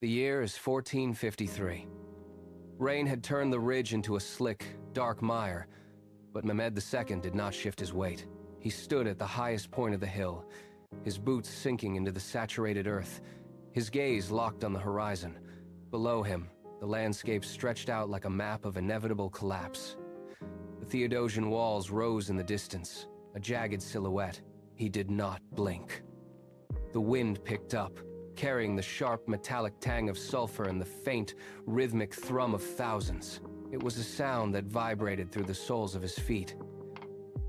The year is 1453. Rain had turned the ridge into a slick, dark mire, but Mehmed II did not shift his weight. He stood at the highest point of the hill, his boots sinking into the saturated earth, his gaze locked on the horizon. Below him, the landscape stretched out like a map of inevitable collapse. The Theodosian walls rose in the distance, a jagged silhouette. He did not blink. The wind picked up, carrying the sharp metallic tang of sulfur and the faint, rhythmic thrum of thousands. It was a sound that vibrated through the soles of his feet.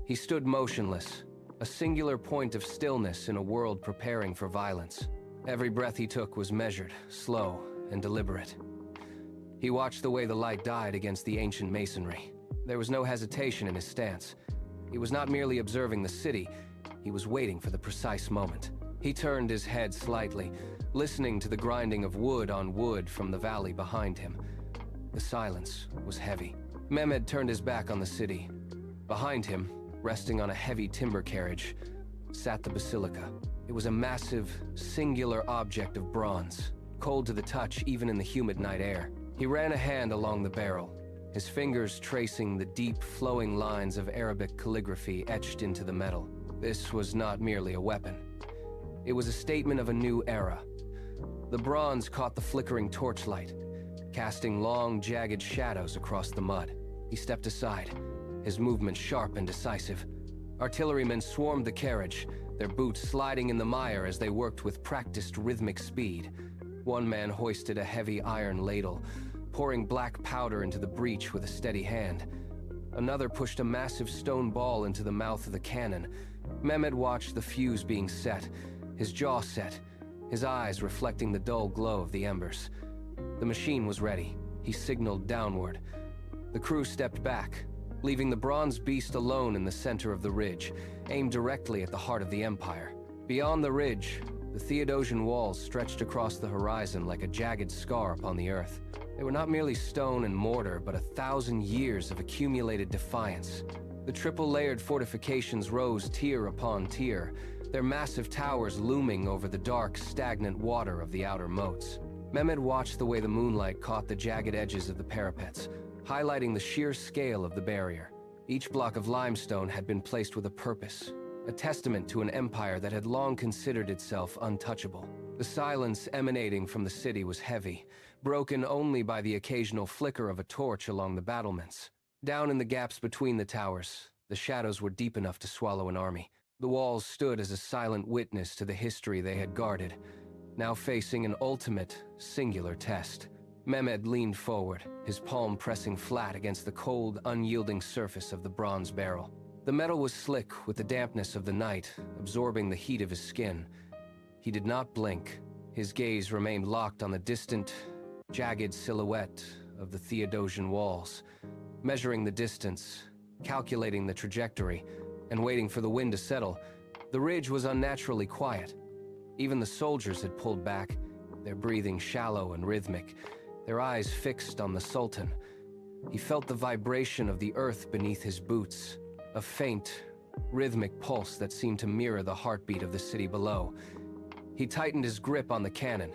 He stood motionless, a singular point of stillness in a world preparing for violence. Every breath he took was measured, slow, and deliberate. He watched the way the light died against the ancient masonry. There was no hesitation in his stance. He was not merely observing the city, he was waiting for the precise moment. He turned his head slightly, listening to the grinding of wood on wood from the valley behind him. The silence was heavy. Mehmed turned his back on the city. Behind him, resting on a heavy timber carriage, sat the Basilica. It was a massive, singular object of bronze, cold to the touch even in the humid night air. He ran a hand along the barrel, his fingers tracing the deep, flowing lines of Arabic calligraphy etched into the metal. This was not merely a weapon. It was a statement of a new era. The bronze caught the flickering torchlight, casting long, jagged shadows across the mud. He stepped aside, his movement sharp and decisive. Artillerymen swarmed the carriage, their boots sliding in the mire as they worked with practiced rhythmic speed. One man hoisted a heavy iron ladle, pouring black powder into the breech with a steady hand. Another pushed a massive stone ball into the mouth of the cannon. Mehmed watched the fuse being set, his jaw set, his eyes reflecting the dull glow of the embers. The machine was ready. He signaled downward. The crew stepped back, leaving the bronze beast alone in the center of the ridge, aimed directly at the heart of the empire. Beyond the ridge, the Theodosian walls stretched across the horizon like a jagged scar upon the earth. They were not merely stone and mortar, but 1,000 years of accumulated defiance. The triple-layered fortifications rose tier upon tier, their massive towers looming over the dark, stagnant water of the outer moats. Mehmed watched the way the moonlight caught the jagged edges of the parapets, highlighting the sheer scale of the barrier. Each block of limestone had been placed with a purpose, a testament to an empire that had long considered itself untouchable. The silence emanating from the city was heavy, broken only by the occasional flicker of a torch along the battlements. Down in the gaps between the towers, the shadows were deep enough to swallow an army. The walls stood as a silent witness to the history they had guarded, now facing an ultimate, singular test. Mehmed leaned forward, his palm pressing flat against the cold, unyielding surface of the bronze barrel. The metal was slick with the dampness of the night, absorbing the heat of his skin. He did not blink. His gaze remained locked on the distant, jagged silhouette of the Theodosian walls, measuring the distance, calculating the trajectory, and waiting for the wind to settle. The ridge was unnaturally quiet. Even the soldiers had pulled back, their breathing shallow and rhythmic, their eyes fixed on the Sultan. He felt the vibration of the earth beneath his boots, a faint, rhythmic pulse that seemed to mirror the heartbeat of the city below. He tightened his grip on the cannon,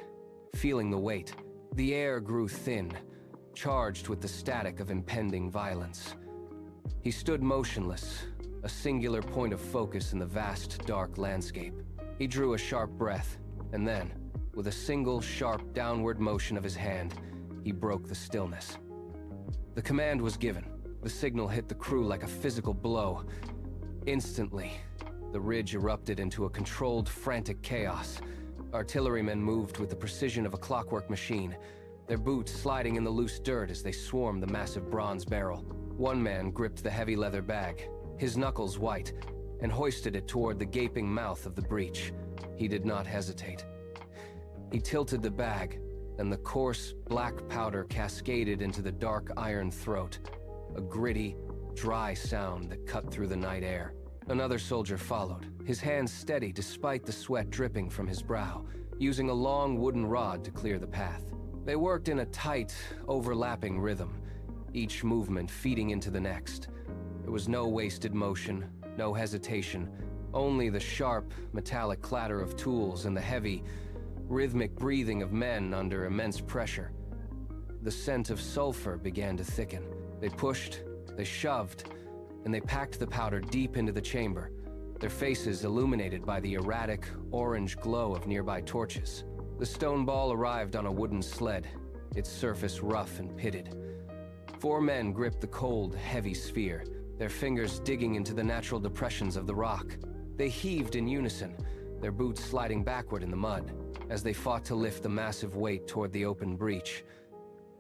feeling the weight. The air grew thin, charged with the static of impending violence. He stood motionless, a singular point of focus in the vast, dark landscape. He drew a sharp breath, and then, with a single, sharp, downward motion of his hand, he broke the stillness. The command was given. The signal hit the crew like a physical blow. Instantly, the ridge erupted into a controlled, frantic chaos. Artillerymen moved with the precision of a clockwork machine, their boots sliding in the loose dirt as they swarmed the massive bronze barrel. One man gripped the heavy leather bag, his knuckles white, and hoisted it toward the gaping mouth of the breach. He did not hesitate. He tilted the bag, and the coarse, black powder cascaded into the dark iron throat, a gritty, dry sound that cut through the night air. Another soldier followed, his hands steady despite the sweat dripping from his brow, using a long wooden rod to clear the path. They worked in a tight, overlapping rhythm, each movement feeding into the next. There was no wasted motion, no hesitation, only the sharp, metallic clatter of tools and the heavy, rhythmic breathing of men under immense pressure. The scent of sulfur began to thicken. They pushed, they shoved, and they packed the powder deep into the chamber, their faces illuminated by the erratic, orange glow of nearby torches. The stone ball arrived on a wooden sled, its surface rough and pitted. 4 men gripped the cold, heavy sphere, their fingers digging into the natural depressions of the rock. They heaved in unison, their boots sliding backward in the mud, as they fought to lift the massive weight toward the open breach.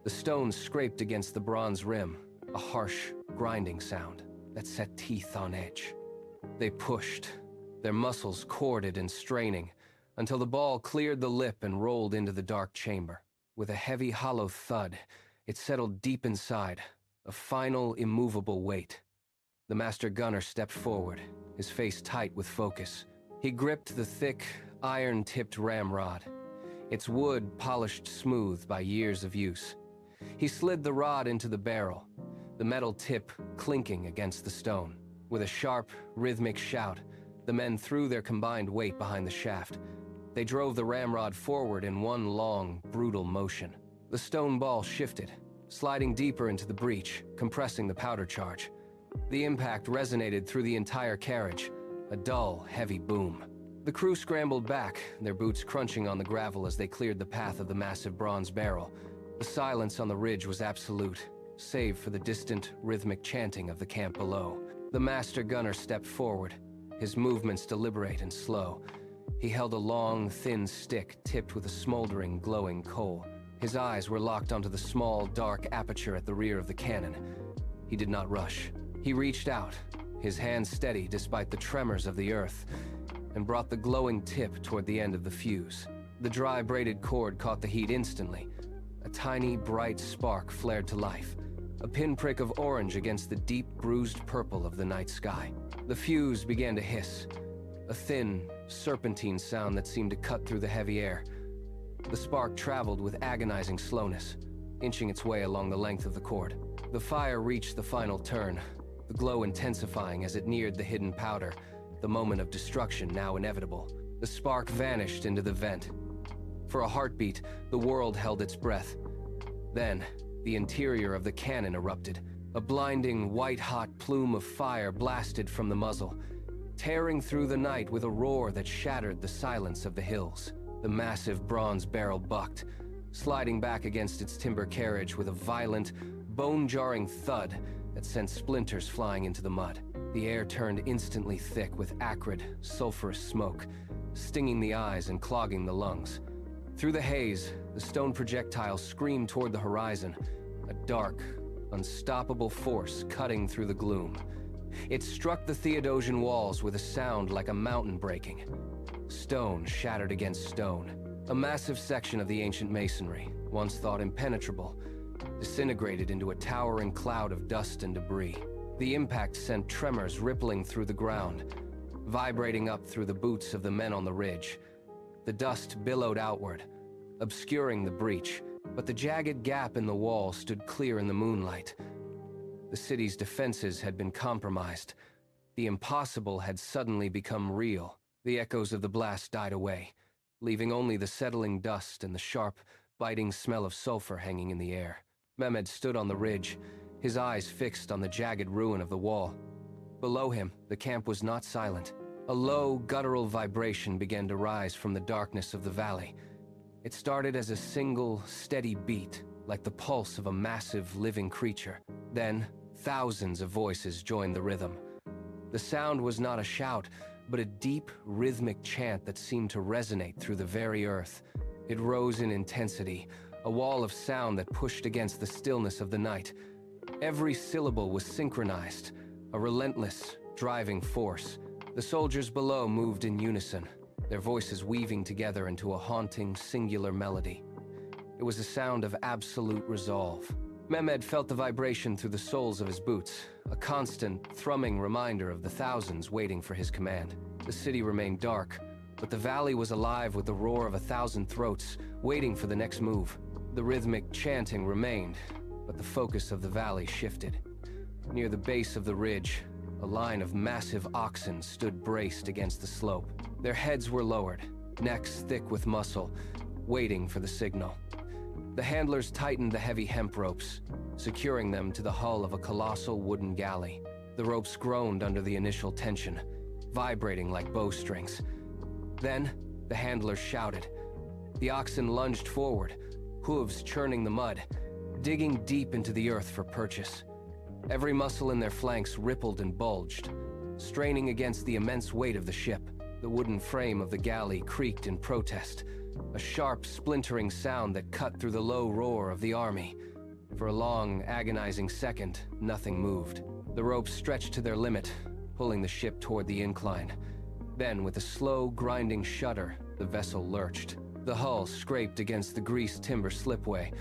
The stones scraped against the bronze rim, a harsh, grinding sound that set teeth on edge. They pushed, their muscles corded and straining, until the ball cleared the lip and rolled into the dark chamber. With a heavy, hollow thud, it settled deep inside, a final, immovable weight. The master gunner stepped forward, his face tight with focus. He gripped the thick, iron-tipped ramrod, its wood polished smooth by years of use. He slid the rod into the barrel, the metal tip clinking against the stone. With a sharp, rhythmic shout, the men threw their combined weight behind the shaft. They drove the ramrod forward in one long, brutal motion. The stone ball shifted, sliding deeper into the breach, compressing the powder charge. The impact resonated through the entire carriage, a dull, heavy boom. The crew scrambled back, their boots crunching on the gravel as they cleared the path of the massive bronze barrel. The silence on the ridge was absolute, save for the distant, rhythmic chanting of the camp below. The master gunner stepped forward, his movements deliberate and slow. He held a long, thin stick tipped with a smoldering, glowing coal. His eyes were locked onto the small, dark aperture at the rear of the cannon. He did not rush. He reached out, his hand steady despite the tremors of the earth, and brought the glowing tip toward the end of the fuse. The dry, braided cord caught the heat instantly. A tiny, bright spark flared to life, a pinprick of orange against the deep, bruised purple of the night sky. The fuse began to hiss, a thin, serpentine sound that seemed to cut through the heavy air. The spark traveled with agonizing slowness, inching its way along the length of the cord. The fire reached the final turn, the glow intensifying as it neared the hidden powder, the moment of destruction now inevitable. The spark vanished into the vent. For a heartbeat, the world held its breath. Then, the interior of the cannon erupted. A blinding, white-hot plume of fire blasted from the muzzle, tearing through the night with a roar that shattered the silence of the hills. The massive bronze barrel bucked, sliding back against its timber carriage with a violent, bone-jarring thud that sent splinters flying into the mud. The air turned instantly thick with acrid, sulfurous smoke, stinging the eyes and clogging the lungs. Through the haze, the stone projectile screamed toward the horizon, a dark, unstoppable force cutting through the gloom. It struck the Theodosian walls with a sound like a mountain breaking. Stone shattered against stone. A massive section of the ancient masonry, once thought impenetrable, disintegrated into a towering cloud of dust and debris. The impact sent tremors rippling through the ground, vibrating up through the boots of the men on the ridge. The dust billowed outward, obscuring the breach, but the jagged gap in the wall stood clear in the moonlight. The city's defenses had been compromised. The impossible had suddenly become real. The echoes of the blast died away, leaving only the settling dust and the sharp, biting smell of sulfur hanging in the air. Mehmet stood on the ridge, his eyes fixed on the jagged ruin of the wall. Below him, the camp was not silent. A low, guttural vibration began to rise from the darkness of the valley. It started as a single, steady beat, like the pulse of a massive, living creature. Then, thousands of voices joined the rhythm. The sound was not a shout, but a deep, rhythmic chant that seemed to resonate through the very earth. It rose in intensity, a wall of sound that pushed against the stillness of the night. Every syllable was synchronized, a relentless, driving force. The soldiers below moved in unison, their voices weaving together into a haunting, singular melody. It was a sound of absolute resolve. Mehmet felt the vibration through the soles of his boots, a constant, thrumming reminder of the thousands waiting for his command. The city remained dark, but the valley was alive with the roar of 1,000 throats, waiting for the next move. The rhythmic chanting remained, but the focus of the valley shifted. Near the base of the ridge, a line of massive oxen stood braced against the slope. Their heads were lowered, necks thick with muscle, waiting for the signal. The handlers tightened the heavy hemp ropes, securing them to the hull of a colossal wooden galley. The ropes groaned under the initial tension, vibrating like bowstrings. Then, the handlers shouted. The oxen lunged forward, hooves churning the mud, digging deep into the earth for purchase. Every muscle in their flanks rippled and bulged, straining against the immense weight of the ship. The wooden frame of the galley creaked in protest, a sharp, splintering sound that cut through the low roar of the army. For a long, agonizing second, nothing moved. The ropes stretched to their limit, pulling the ship toward the incline. Then, with a slow, grinding shudder, the vessel lurched. The hull scraped against the greased timber slipway,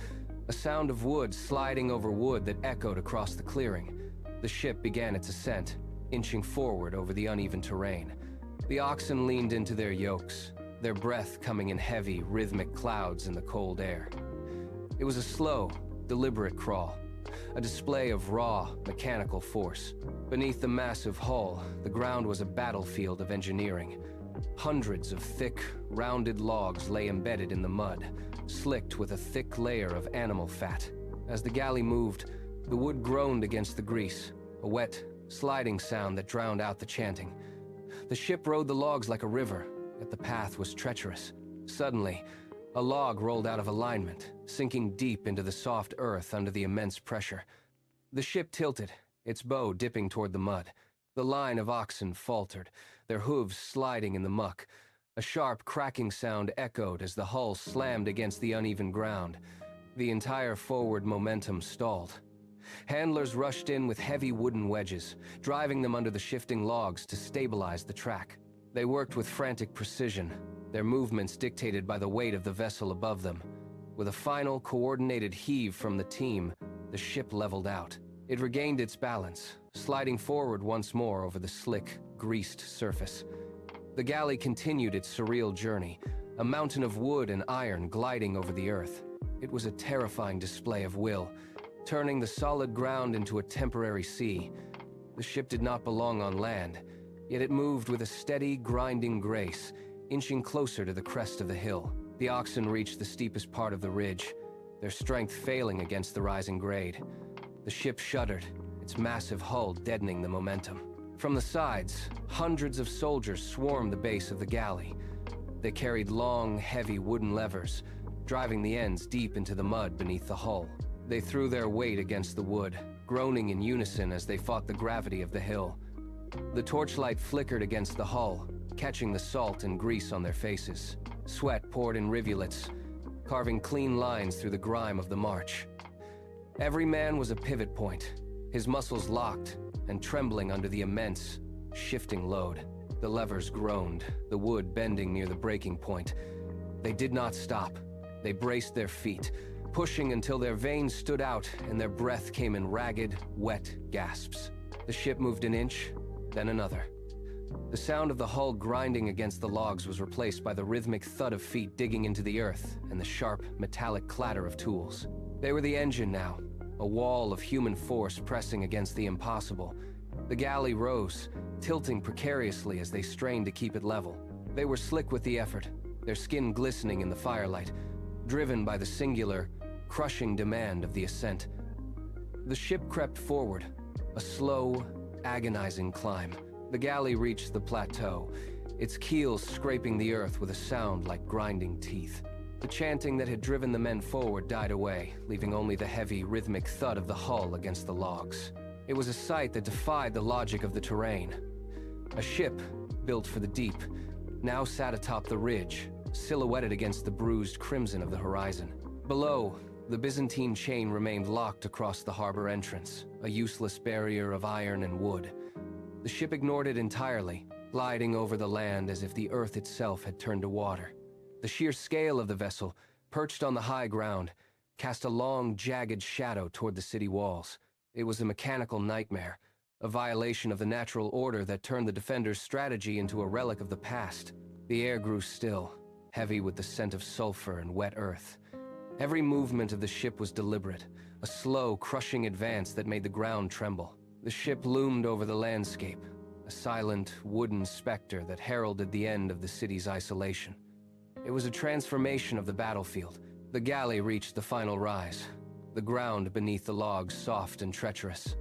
a sound of wood sliding over wood that echoed across the clearing. The ship began its ascent, inching forward over the uneven terrain. The oxen leaned into their yokes, their breath coming in heavy, rhythmic clouds in the cold air. It was a slow, deliberate crawl, a display of raw, mechanical force. Beneath the massive hull, the ground was a battlefield of engineering. Hundreds of thick, rounded logs lay embedded in the mud, slicked with a thick layer of animal fat. As the galley moved, the wood groaned against the grease, a wet, sliding sound that drowned out the chanting. The ship rode the logs like a river, yet the path was treacherous. Suddenly, a log rolled out of alignment, sinking deep into the soft earth under the immense pressure. The ship tilted, its bow dipping toward the mud. The line of oxen faltered, their hooves sliding in the muck. A sharp, cracking sound echoed as the hull slammed against the uneven ground. The entire forward momentum stalled. Handlers rushed in with heavy wooden wedges, driving them under the shifting logs to stabilize the track. They worked with frantic precision, their movements dictated by the weight of the vessel above them. With a final, coordinated heave from the team, the ship leveled out. It regained its balance, sliding forward once more over the slick, greased surface. The galley continued its surreal journey, a mountain of wood and iron gliding over the earth. It was a terrifying display of will, turning the solid ground into a temporary sea. The ship did not belong on land, yet it moved with a steady, grinding grace, inching closer to the crest of the hill. The oxen reached the steepest part of the ridge, their strength failing against the rising grade. The ship shuddered, its massive hull deadening the momentum. From the sides, hundreds of soldiers swarmed the base of the galley. They carried long, heavy wooden levers, driving the ends deep into the mud beneath the hull. They threw their weight against the wood, groaning in unison as they fought the gravity of the hill. The torchlight flickered against the hull, catching the salt and grease on their faces. Sweat poured in rivulets, carving clean lines through the grime of the march. Every man was a pivot point, his muscles locked and trembling under the immense, shifting load. The levers groaned, the wood bending near the breaking point. They did not stop. They braced their feet, pushing until their veins stood out and their breath came in ragged, wet gasps. The ship moved an inch, then another. The sound of the hull grinding against the logs was replaced by the rhythmic thud of feet digging into the earth and the sharp, metallic clatter of tools. They were the engine now, a wall of human force pressing against the impossible. The galley rose, tilting precariously as they strained to keep it level. They were slick with the effort, their skin glistening in the firelight, driven by the singular, crushing demand of the ascent. The ship crept forward, a slow, agonizing climb. The galley reached the plateau, its keels scraping the earth with a sound like grinding teeth. The chanting that had driven the men forward died away, leaving only the heavy, rhythmic thud of the hull against the logs. It was a sight that defied the logic of the terrain. A ship, built for the deep, now sat atop the ridge, silhouetted against the bruised crimson of the horizon. Below, the Byzantine chain remained locked across the harbor entrance, a useless barrier of iron and wood. The ship ignored it entirely, gliding over the land as if the earth itself had turned to water. The sheer scale of the vessel, perched on the high ground, cast a long, jagged shadow toward the city walls. It was a mechanical nightmare, a violation of the natural order that turned the defenders' strategy into a relic of the past. The air grew still, heavy with the scent of sulfur and wet earth. Every movement of the ship was deliberate, a slow, crushing advance that made the ground tremble. The ship loomed over the landscape, a silent, wooden specter that heralded the end of the city's isolation. It was a transformation of the battlefield. The galley reached the final rise, the ground beneath the logs soft and treacherous.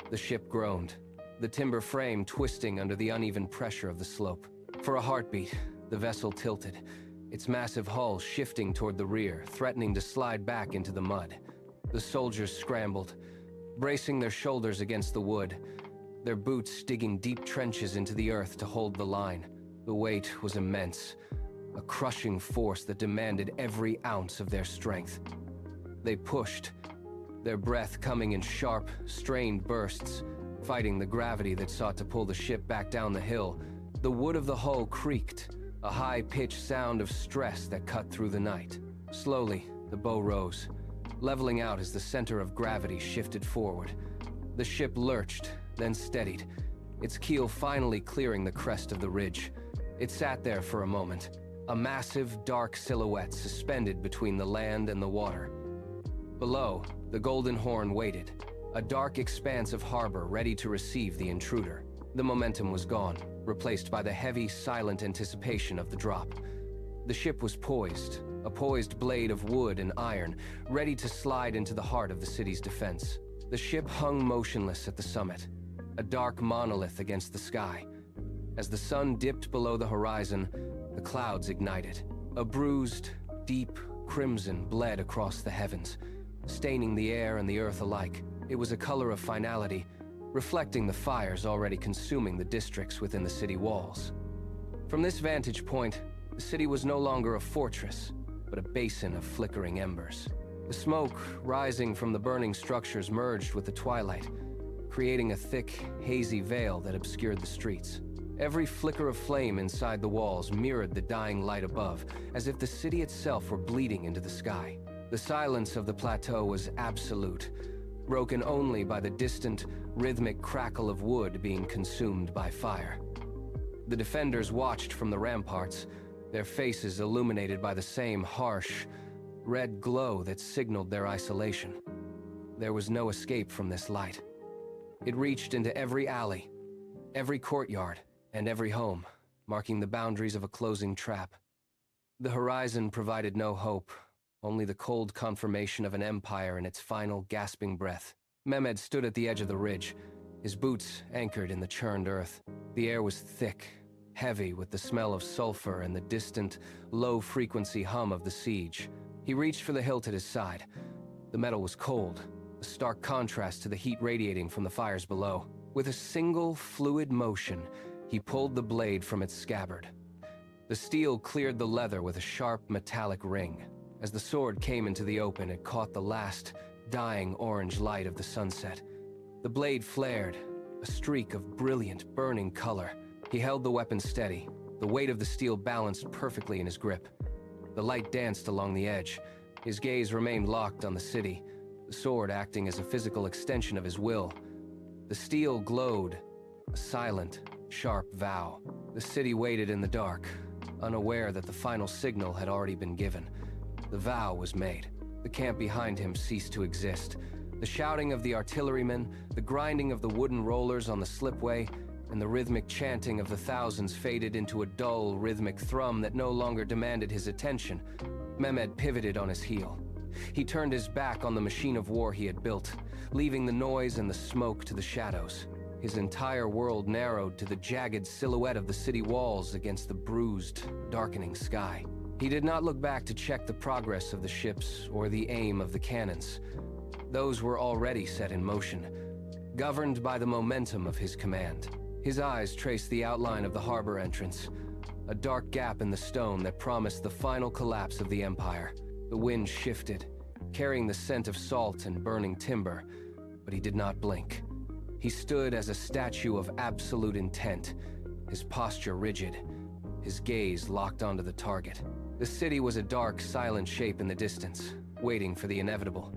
The ship groaned, the timber frame twisting under the uneven pressure of the slope. For a heartbeat, the vessel tilted, its massive hull shifting toward the rear, threatening to slide back into the mud. The soldiers scrambled, bracing their shoulders against the wood, their boots digging deep trenches into the earth to hold the line. The weight was immense, a crushing force that demanded every ounce of their strength. They pushed, their breath coming in sharp, strained bursts, fighting the gravity that sought to pull the ship back down the hill. The wood of the hull creaked, a high-pitched sound of stress that cut through the night. Slowly, the bow rose, leveling out as the center of gravity shifted forward. The ship lurched, then steadied, its keel finally clearing the crest of the ridge. It sat there for a moment, a massive, dark silhouette suspended between the land and the water. Below, the Golden Horn waited, a dark expanse of harbor ready to receive the intruder. The momentum was gone, replaced by the heavy, silent anticipation of the drop. The ship was poised, a poised blade of wood and iron, ready to slide into the heart of the city's defense. The ship hung motionless at the summit, a dark monolith against the sky. As the sun dipped below the horizon, the clouds ignited. A bruised, deep crimson bled across the heavens, staining the air and the earth alike. It was a color of finality, reflecting the fires already consuming the districts within the city walls. From this vantage point, the city was no longer a fortress, but a basin of flickering embers. The smoke rising from the burning structures merged with the twilight, creating a thick, hazy veil that obscured the streets. Every flicker of flame inside the walls mirrored the dying light above, as if the city itself were bleeding into the sky. The silence of the plateau was absolute, broken only by the distant, rhythmic crackle of wood being consumed by fire. The defenders watched from the ramparts, their faces illuminated by the same harsh, red glow that signaled their isolation. There was no escape from this light. It reached into every alley, every courtyard, and every home, marking the boundaries of a closing trap. The horizon provided no hope, only the cold confirmation of an empire in its final gasping breath. Mehmet stood at the edge of the ridge, his boots anchored in the churned earth. The air was thick, heavy with the smell of sulfur and the distant, low-frequency hum of the siege. He reached for the hilt at his side. The metal was cold, a stark contrast to the heat radiating from the fires below. With a single, fluid motion, he pulled the blade from its scabbard. The steel cleared the leather with a sharp, metallic ring. As the sword came into the open, it caught the last, dying orange light of the sunset. The blade flared, a streak of brilliant, burning color. He held the weapon steady, the weight of the steel balanced perfectly in his grip. The light danced along the edge. His gaze remained locked on the city, the sword acting as a physical extension of his will. The steel glowed, a silent, sharp vow. The city waited in the dark, unaware that the final signal had already been given. The vow was made. The camp behind him ceased to exist. The shouting of the artillerymen, the grinding of the wooden rollers on the slipway, and the rhythmic chanting of the thousands faded into a dull, rhythmic thrum that no longer demanded his attention. Mehmet pivoted on his heel. He turned his back on the machine of war he had built, leaving the noise and the smoke to the shadows. His entire world narrowed to the jagged silhouette of the city walls against the bruised, darkening sky. He did not look back to check the progress of the ships or the aim of the cannons. Those were already set in motion, governed by the momentum of his command. His eyes traced the outline of the harbor entrance, a dark gap in the stone that promised the final collapse of the empire. The wind shifted, carrying the scent of salt and burning timber, but he did not blink. He stood as a statue of absolute intent, his posture rigid, his gaze locked onto the target. The city was a dark, silent shape in the distance, waiting for the inevitable.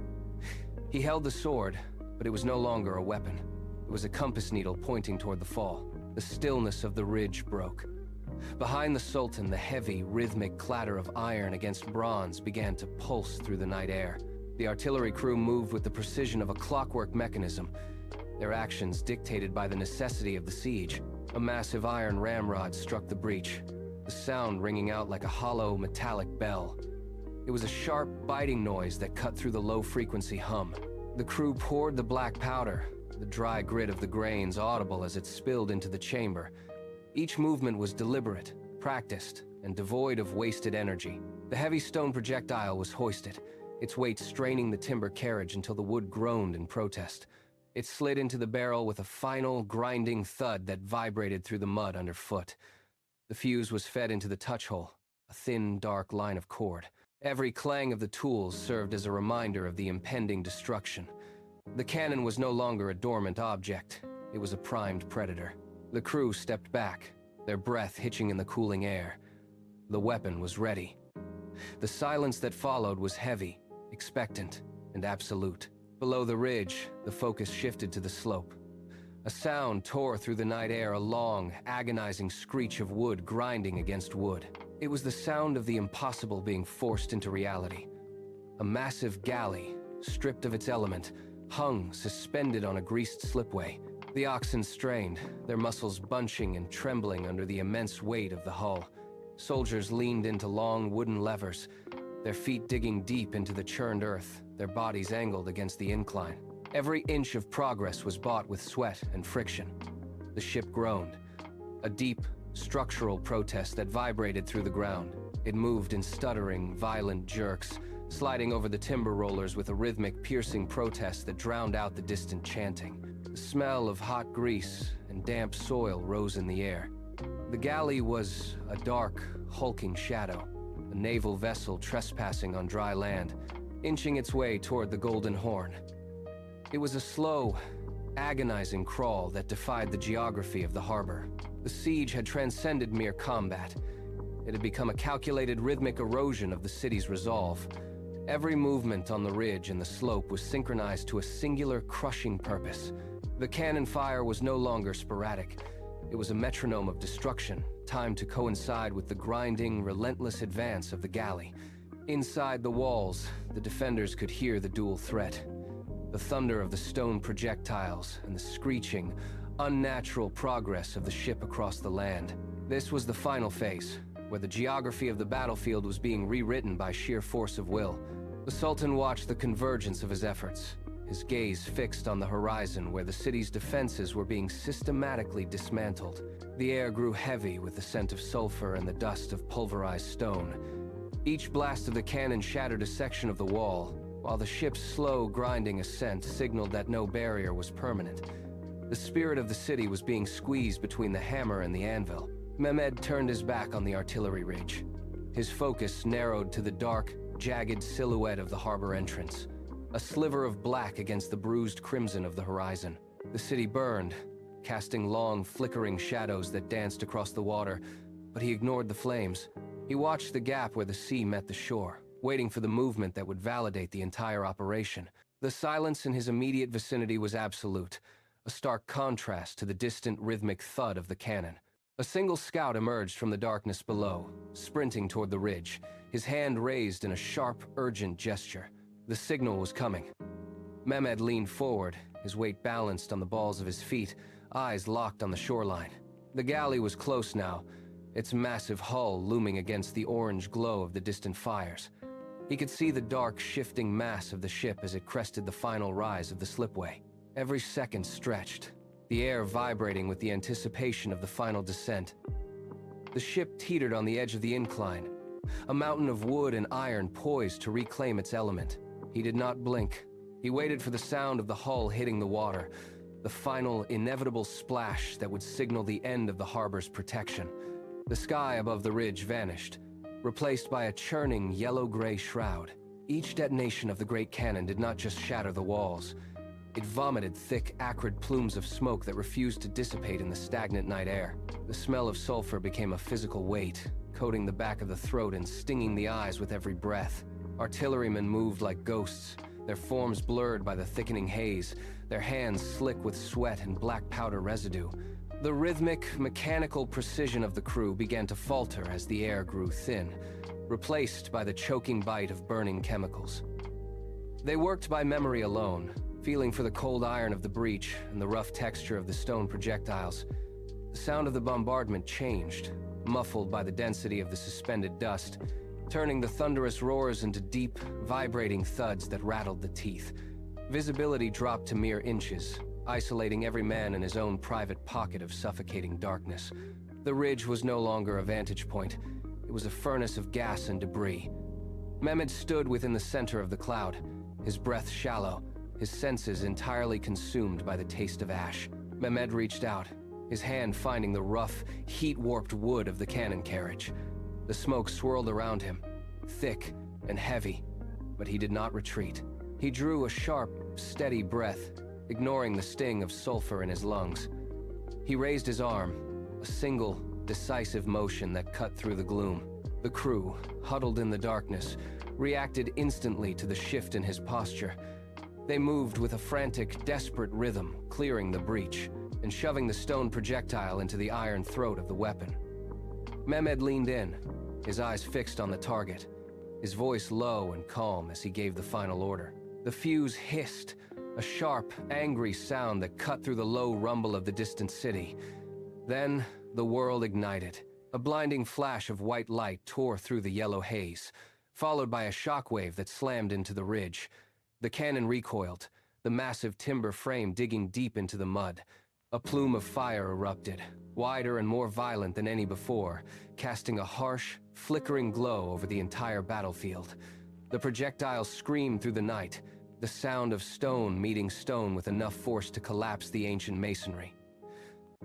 He held the sword, but it was no longer a weapon. It was a compass needle pointing toward the fall. The stillness of the ridge broke. Behind the Sultan, the heavy, rhythmic clatter of iron against bronze began to pulse through the night air. The artillery crew moved with the precision of a clockwork mechanism, their actions dictated by the necessity of the siege. A massive iron ramrod struck the breach, the sound ringing out like a hollow, metallic bell. It was a sharp, biting noise that cut through the low-frequency hum. The crew poured the black powder, the dry grit of the grains audible as it spilled into the chamber. Each movement was deliberate, practiced, and devoid of wasted energy. The heavy stone projectile was hoisted, its weight straining the timber carriage until the wood groaned in protest. It slid into the barrel with a final, grinding thud that vibrated through the mud underfoot. The fuse was fed into the touch hole, a thin, dark line of cord. Every clang of the tools served as a reminder of the impending destruction. The cannon was no longer a dormant object. It was a primed predator. The crew stepped back, their breath hitching in the cooling air. The weapon was ready. The silence that followed was heavy, expectant, and absolute. Below the ridge, the focus shifted to the slope. A sound tore through the night air, a long, agonizing screech of wood grinding against wood. It was the sound of the impossible being forced into reality. A massive galley, stripped of its element, hung suspended on a greased slipway. The oxen strained, their muscles bunching and trembling under the immense weight of the hull. Soldiers leaned into long wooden levers, their feet digging deep into the churned earth, their bodies angled against the incline. Every inch of progress was bought with sweat and friction. The ship groaned, a deep, structural protest that vibrated through the ground. It moved in stuttering, violent jerks, sliding over the timber rollers with a rhythmic, piercing protest that drowned out the distant chanting. The smell of hot grease and damp soil rose in the air. The galley was a dark, hulking shadow, a naval vessel trespassing on dry land, inching its way toward the Golden Horn. It was a slow, agonizing crawl that defied the geography of the harbor. The siege had transcended mere combat. It had become a calculated rhythmic erosion of the city's resolve. Every movement on the ridge and the slope was synchronized to a singular, crushing purpose. The cannon fire was no longer sporadic. It was a metronome of destruction, timed to coincide with the grinding, relentless advance of the galley. Inside the walls, the defenders could hear the dual threat. The thunder of the stone projectiles and the screeching, unnatural progress of the ship across the land. This was the final phase, where the geography of the battlefield was being rewritten by sheer force of will. The Sultan watched the convergence of his efforts, his gaze fixed on the horizon where the city's defenses were being systematically dismantled. The air grew heavy with the scent of sulfur and the dust of pulverized stone. Each blast of the cannon shattered a section of the wall, while the ship's slow, grinding ascent signaled that no barrier was permanent. The spirit of the city was being squeezed between the hammer and the anvil. Mehmet turned his back on the artillery ridge. His focus narrowed to the dark, jagged silhouette of the harbor entrance, a sliver of black against the bruised crimson of the horizon. The city burned, casting long, flickering shadows that danced across the water, but he ignored the flames. He watched the gap where the sea met the shore, waiting for the movement that would validate the entire operation. The silence in his immediate vicinity was absolute, a stark contrast to the distant rhythmic thud of the cannon. A single scout emerged from the darkness below, sprinting toward the ridge, his hand raised in a sharp, urgent gesture. The signal was coming. Mehmet leaned forward, his weight balanced on the balls of his feet, eyes locked on the shoreline. The galley was close now, its massive hull looming against the orange glow of the distant fires. He could see the dark, shifting mass of the ship as it crested the final rise of the slipway. Every second stretched, the air vibrating with the anticipation of the final descent. The ship teetered on the edge of the incline, a mountain of wood and iron poised to reclaim its element. He did not blink. He waited for the sound of the hull hitting the water, the final, inevitable splash that would signal the end of the harbor's protection. The sky above the ridge vanished, replaced by a churning yellow-gray shroud. Each detonation of the great cannon did not just shatter the walls. It vomited thick, acrid plumes of smoke that refused to dissipate in the stagnant night air. The smell of sulfur became a physical weight, coating the back of the throat and stinging the eyes with every breath. Artillerymen moved like ghosts, their forms blurred by the thickening haze, their hands slick with sweat and black powder residue. The rhythmic, mechanical precision of the crew began to falter as the air grew thin, replaced by the choking bite of burning chemicals. They worked by memory alone, feeling for the cold iron of the breach and the rough texture of the stone projectiles. The sound of the bombardment changed, muffled by the density of the suspended dust, turning the thunderous roars into deep, vibrating thuds that rattled the teeth. Visibility dropped to mere inches, isolating every man in his own private pocket of suffocating darkness. The ridge was no longer a vantage point. It was a furnace of gas and debris. Mehmet stood within the center of the cloud, his breath shallow, his senses entirely consumed by the taste of ash. Mehmet reached out, his hand finding the rough, heat-warped wood of the cannon carriage. The smoke swirled around him, thick and heavy, but he did not retreat. He drew a sharp, steady breath, ignoring the sting of sulfur in his lungs. He raised his arm, a single, decisive motion that cut through the gloom. The crew, huddled in the darkness, reacted instantly to the shift in his posture. They moved with a frantic, desperate rhythm, clearing the breach and shoving the stone projectile into the iron throat of the weapon. Mehmet leaned in, his eyes fixed on the target, his voice low and calm as he gave the final order. The fuse hissed, a sharp, angry sound that cut through the low rumble of the distant city. Then, the world ignited. A blinding flash of white light tore through the yellow haze, followed by a shockwave that slammed into the ridge. The cannon recoiled, the massive timber frame digging deep into the mud. A plume of fire erupted, wider and more violent than any before, casting a harsh, flickering glow over the entire battlefield. The projectile screamed through the night, the sound of stone meeting stone with enough force to collapse the ancient masonry.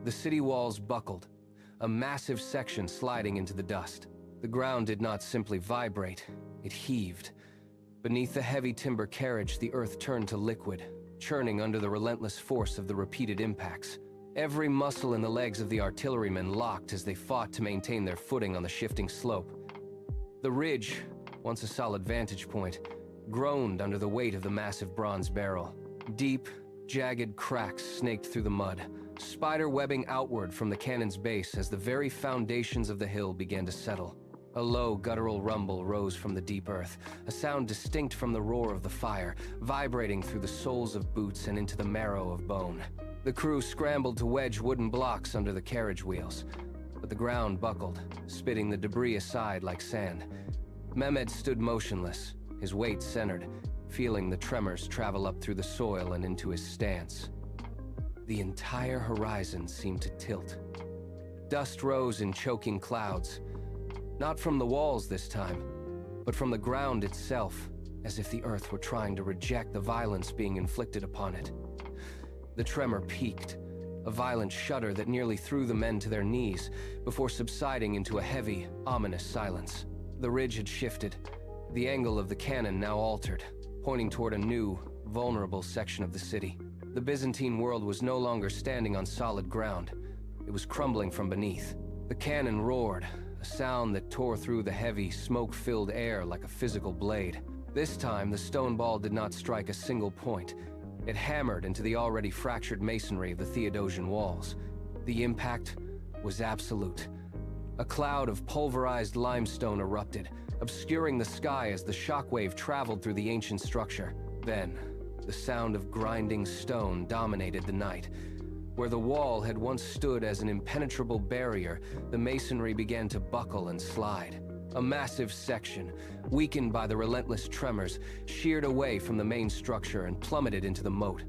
The city walls buckled, a massive section sliding into the dust. The ground did not simply vibrate, it heaved. Beneath the heavy timber carriage, the earth turned to liquid, churning under the relentless force of the repeated impacts. Every muscle in the legs of the artillerymen locked as they fought to maintain their footing on the shifting slope. The ridge, once a solid vantage point, groaned under the weight of the massive bronze barrel. Deep, jagged cracks snaked through the mud, spider webbing outward from the cannon's base as the very foundations of the hill began to settle. A low, guttural rumble rose from the deep earth, a sound distinct from the roar of the fire, vibrating through the soles of boots and into the marrow of bone. The crew scrambled to wedge wooden blocks under the carriage wheels, but the ground buckled, spitting the debris aside like sand. Mehmet stood motionless, his weight centered, feeling the tremors travel up through the soil and into his stance. The entire horizon seemed to tilt. Dust rose in choking clouds, not from the walls this time, but from the ground itself, as if the earth were trying to reject the violence being inflicted upon it. The tremor peaked, a violent shudder that nearly threw the men to their knees before subsiding into a heavy, ominous silence. The ridge had shifted, the angle of the cannon now altered, pointing toward a new, vulnerable section of the city. The Byzantine world was no longer standing on solid ground. It was crumbling from beneath. The cannon roared, a sound that tore through the heavy, smoke-filled air like a physical blade. This time, the stone ball did not strike a single point. It hammered into the already fractured masonry of the Theodosian walls. The impact was absolute. A cloud of pulverized limestone erupted, obscuring the sky as the shockwave traveled through the ancient structure. Then, the sound of grinding stone dominated the night. Where the wall had once stood as an impenetrable barrier, the masonry began to buckle and slide. A massive section, weakened by the relentless tremors, sheared away from the main structure and plummeted into the moat.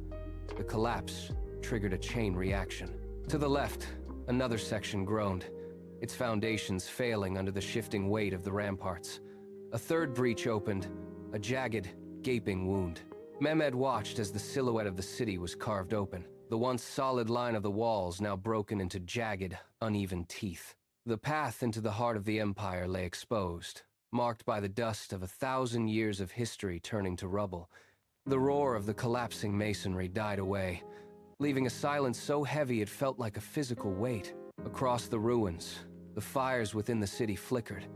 The collapse triggered a chain reaction. To the left, another section groaned, its foundations failing under the shifting weight of the ramparts. A third breach opened, a jagged, gaping wound. Mehmet watched as the silhouette of the city was carved open, the once solid line of the walls now broken into jagged, uneven teeth. The path into the heart of the empire lay exposed, marked by the dust of 1,000 years of history turning to rubble. The roar of the collapsing masonry died away, leaving a silence so heavy it felt like a physical weight. Across the ruins, the fires within the city flickered,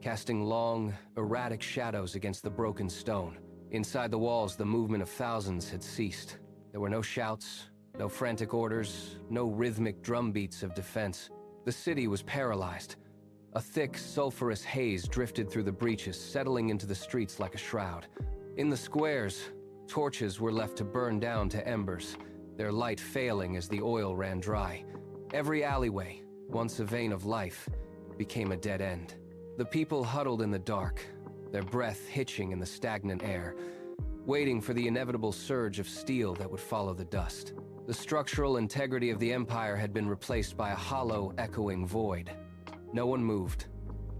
casting long, erratic shadows against the broken stone. Inside the walls, the movement of thousands had ceased. There were no shouts, no frantic orders, no rhythmic drumbeats of defense. The city was paralyzed. A thick, sulfurous haze drifted through the breaches, settling into the streets like a shroud. In the squares, torches were left to burn down to embers, their light failing as the oil ran dry. Every alleyway, once a vein of life, became a dead end. The people huddled in the dark, their breath hitching in the stagnant air, waiting for the inevitable surge of steel that would follow the dust. The structural integrity of the empire had been replaced by a hollow, echoing void. No one moved.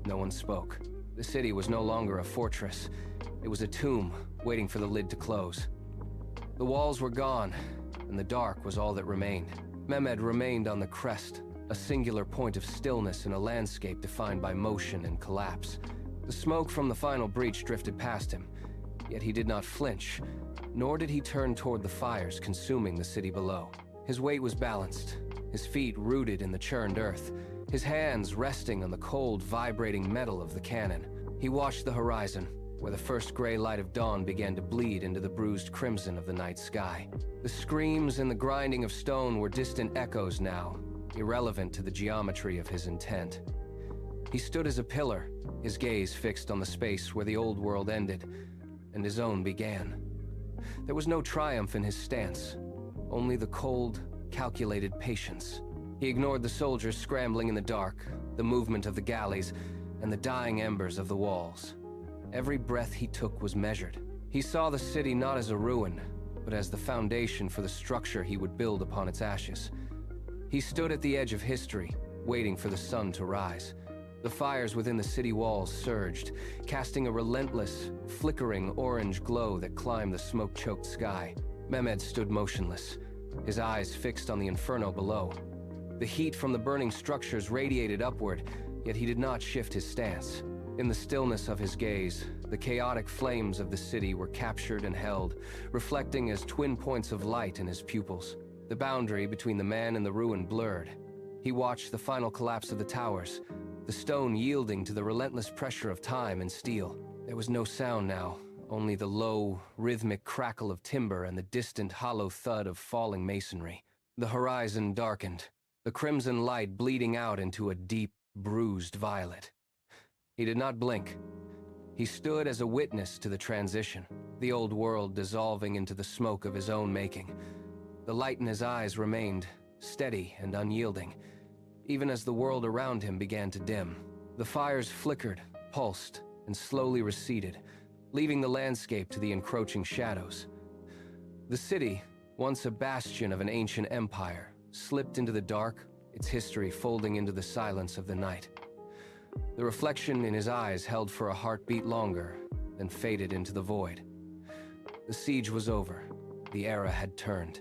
No one spoke. The city was no longer a fortress. It was a tomb, waiting for the lid to close. The walls were gone, and the dark was all that remained. Mehmet remained on the crest, a singular point of stillness in a landscape defined by motion and collapse. The smoke from the final breach drifted past him, yet he did not flinch, nor did he turn toward the fires consuming the city below. His weight was balanced, his feet rooted in the churned earth, his hands resting on the cold, vibrating metal of the cannon. He watched the horizon, where the first gray light of dawn began to bleed into the bruised crimson of the night sky. The screams and the grinding of stone were distant echoes now, irrelevant to the geometry of his intent. He stood as a pillar, his gaze fixed on the space where the old world ended and his own began. There was no triumph in his stance, only the cold, calculated patience. He ignored the soldiers scrambling in the dark, the movement of the galleys, and the dying embers of the walls. Every breath he took was measured. He saw the city not as a ruin, but as the foundation for the structure he would build upon its ashes. He stood at the edge of history, waiting for the sun to rise. The fires within the city walls surged, casting a relentless, flickering orange glow that climbed the smoke-choked sky. Mehmet stood motionless, his eyes fixed on the inferno below. The heat from the burning structures radiated upward, yet he did not shift his stance. In the stillness of his gaze, the chaotic flames of the city were captured and held, reflecting as twin points of light in his pupils. The boundary between the man and the ruin blurred. He watched the final collapse of the towers, the stone yielding to the relentless pressure of time and steel. There was no sound now, only the low, rhythmic crackle of timber and the distant, hollow thud of falling masonry. The horizon darkened, the crimson light bleeding out into a deep, bruised violet. He did not blink. He stood as a witness to the transition, the old world dissolving into the smoke of his own making. The light in his eyes remained steady and unyielding, even as the world around him began to dim. The fires flickered, pulsed, and slowly receded, leaving the landscape to the encroaching shadows. The city, once a bastion of an ancient empire, slipped into the dark, its history folding into the silence of the night. The reflection in his eyes held for a heartbeat longer, then faded into the void. The siege was over. The era had turned.